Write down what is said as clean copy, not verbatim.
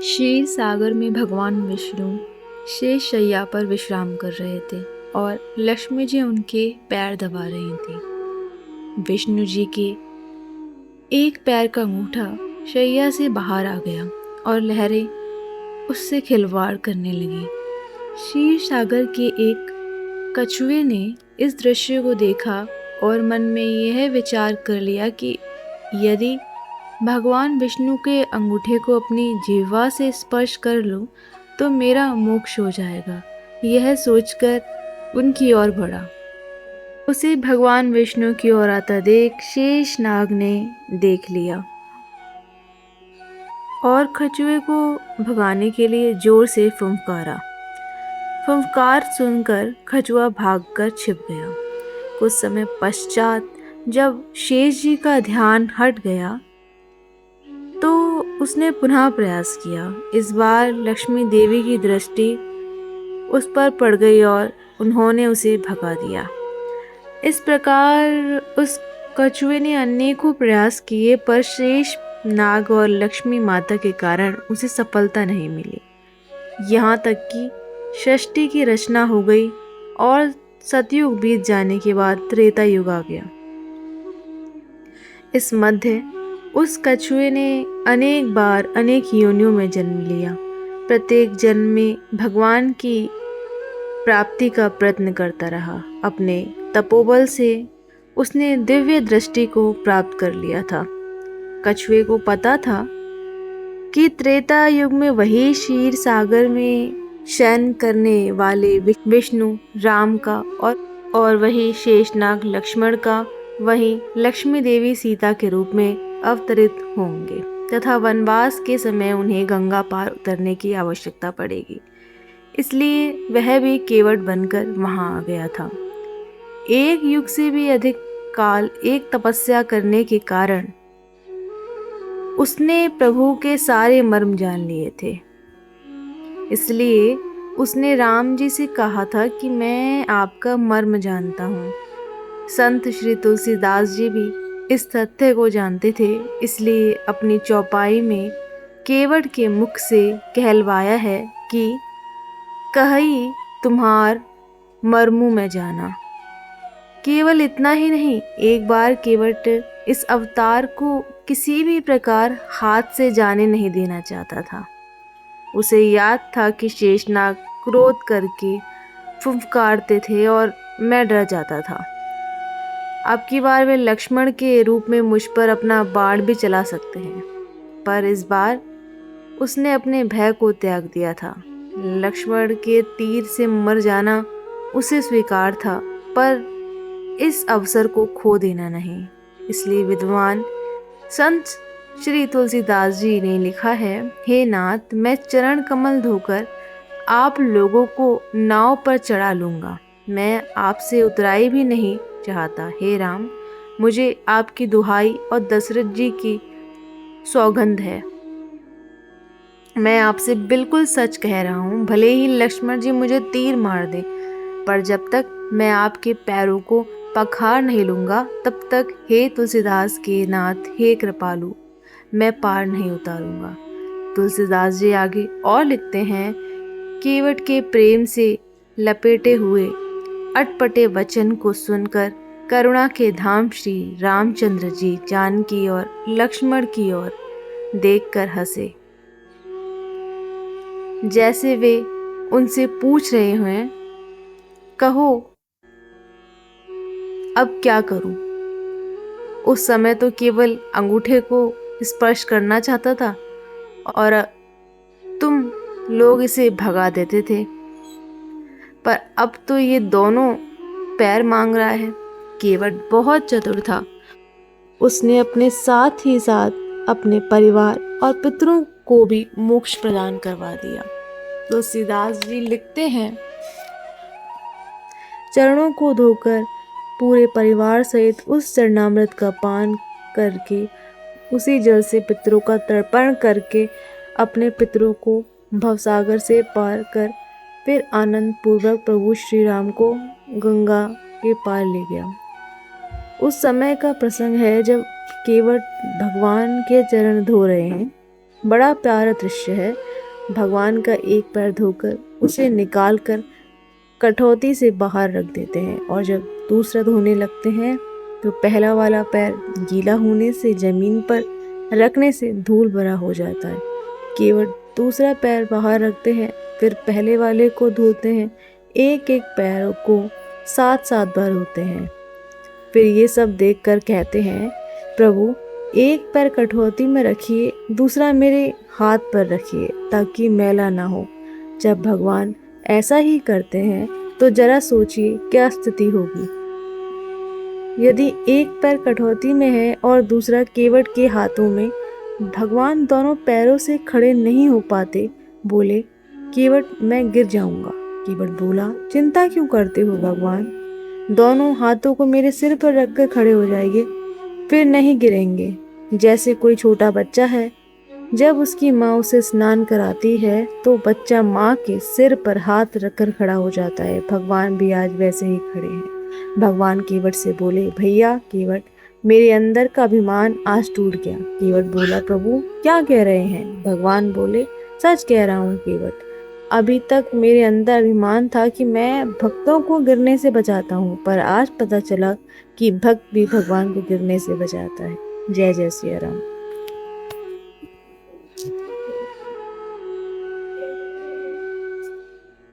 क्षीर सागर में भगवान विष्णु शेष शैया पर विश्राम कर रहे थे और लक्ष्मी जी उनके पैर दबा रही थी। विष्णु जी के एक पैर का अंगूठा शैया से बाहर आ गया और लहरें उससे खिलवाड़ करने लगी। क्षीर सागर के एक कछुए ने इस दृश्य को देखा और मन में यह विचार कर लिया कि यदि भगवान विष्णु के अंगूठे को अपनी जिह्वा से स्पर्श कर लूं तो मेरा मोक्ष हो जाएगा। यह सोचकर उनकी ओर बढ़ा। उसे भगवान विष्णु की ओर आता देख शेषनाग ने देख लिया और कछुए को भगाने के लिए जोर से फुंकारा। फुंकार सुनकर कछुआ भागकर छिप गया। कुछ समय पश्चात जब शेष जी का ध्यान हट गया तो उसने पुनः प्रयास किया। इस बार लक्ष्मी देवी की दृष्टि उस पर पड़ गई और उन्होंने उसे भगा दिया। इस प्रकार उस कछुए ने अनेकों प्रयास किए पर शेष नाग और लक्ष्मी माता के कारण उसे सफलता नहीं मिली। यहाँ तक कि सृष्टि की रचना हो गई और सतयुग बीत जाने के बाद त्रेता युग आ गया। इस मध्य उस कछुए ने अनेक बार अनेक योनियों में जन्म लिया। प्रत्येक जन्म में भगवान की प्राप्ति का प्रयत्न करता रहा। अपने तपोबल से उसने दिव्य दृष्टि को प्राप्त कर लिया था। कछुए को पता था कि त्रेता युग में वही क्षीर सागर में शयन करने वाले विष्णु राम का और वही शेषनाग लक्ष्मण का, वहीं लक्ष्मी देवी सीता के रूप में अवतरित होंगे तथा वनवास के समय उन्हें गंगा पार उतरने की आवश्यकता पड़ेगी। इसलिए वह भी केवट बनकर वहां आ गया था। एक युग से भी अधिक काल एक तपस्या करने के कारण उसने प्रभु के सारे मर्म जान लिए थे। इसलिए उसने राम जी से कहा था कि मैं आपका मर्म जानता हूँ। संत श्री तुलसीदास जी भी इस तथ्य को जानते थे, इसलिए अपनी चौपाई में केवट के मुख से कहलवाया है कि कही तुम्हार मर्मू में जाना। केवल इतना ही नहीं, एक बार केवट इस अवतार को किसी भी प्रकार हाथ से जाने नहीं देना चाहता था। उसे याद था कि शेषनाग क्रोध करके फुफकारते थे और मैं डर जाता था। अब की बार वे लक्ष्मण के रूप में मुझ पर अपना बाण भी चला सकते हैं, पर इस बार उसने अपने भय को त्याग दिया था। लक्ष्मण के तीर से मर जाना उसे स्वीकार था, पर इस अवसर को खो देना नहीं। इसलिए विद्वान संत श्री तुलसीदास जी ने लिखा है, हे नाथ, मैं चरण कमल धोकर आप लोगों को नाव पर चढ़ा लूंगा। मैं आपसे उतराई भी नहीं चाहता। हे राम, मुझे आपकी दुहाई और दशरथ जी की सौगंध है। मैं आपसे बिल्कुल सच कह रहा हूँ। भले ही लक्ष्मण जी मुझे तीर मार दे, पर जब तक मैं आपके पैरों को पखार नहीं लूंगा तब तक हे तुलसीदास के नाथ, हे कृपालु, मैं पार नहीं उतारूंगा। तुलसीदास जी आगे और लिखते हैं, केवट के प्रेम से लपेटे हुए अटपटे वचन को सुनकर करुणा के धाम श्री रामचंद्र जी जानकी और लक्ष्मण की ओर देखकर हंसे, जैसे वे उनसे पूछ रहे हैं, कहो अब क्या करूं। उस समय तो केवल अंगूठे को स्पर्श करना चाहता था और तुम लोग इसे भगा देते थे, पर अब तो ये दोनों पैर मांग रहा है। केवट बहुत चतुर था। उसने अपने साथ ही साथ अपने परिवार और पितरों को भी मोक्ष प्रदान करवा दिया। तुलसीदास जी लिखते हैं, चरणों को धोकर पूरे परिवार सहित उस चरणामृत का पान करके, उसी जल से पितरों का तर्पण करके अपने पितरों को भवसागर से पार कर फिर आनंद पूर्वक प्रभु श्री राम को गंगा के पार ले गया। उस समय का प्रसंग है जब केवट भगवान के चरण धो रहे हैं बड़ा प्यारा दृश्य है। भगवान का एक पैर धोकर उसे निकाल कर कठौती से बाहर रख देते हैं और जब दूसरा धोने लगते हैं तो पहला वाला पैर गीला होने से जमीन पर रखने से धूल भरा हो जाता है। केवल दूसरा पैर बाहर रखते हैं, फिर पहले वाले को धोते हैं। एक एक पैर को 7-7 बार धोते हैं। फिर ये सब देखकर कहते हैं, प्रभु एक पैर कठौती में रखिए, दूसरा मेरे हाथ पर रखिए ताकि मैला ना हो। जब भगवान ऐसा ही करते हैं तो जरा सोचिए क्या स्थिति होगी। यदि एक पैर कठौती में है और दूसरा केवट के हाथों में, भगवान दोनों पैरों से खड़े नहीं हो पाते। बोले, केवट मैं गिर जाऊंगा। केवट बोला, चिंता क्यों करते हो भगवान, दोनों हाथों को मेरे सिर पर रखकर खड़े हो जाएंगे, फिर नहीं गिरेंगे। जैसे कोई छोटा बच्चा है, जब उसकी माँ उसे स्नान कराती है तो बच्चा माँ के सिर पर हाथ रखकर खड़ा हो जाता है। भगवान भी आज वैसे ही खड़े हैं। भगवान केवट से बोले, भैया केवट, मेरे अंदर का अभिमान आज टूट गया। केवट बोला, प्रभु क्या कह रहे हैं। भगवान बोले, सच कह रहा हूँ केवट, अभी तक मेरे अंदर अभिमान था कि मैं भक्तों को गिरने से बचाता हूँ, पर आज पता चला कि भक्त भी भगवान को गिरने से बचाता है। जय जय सिया राम।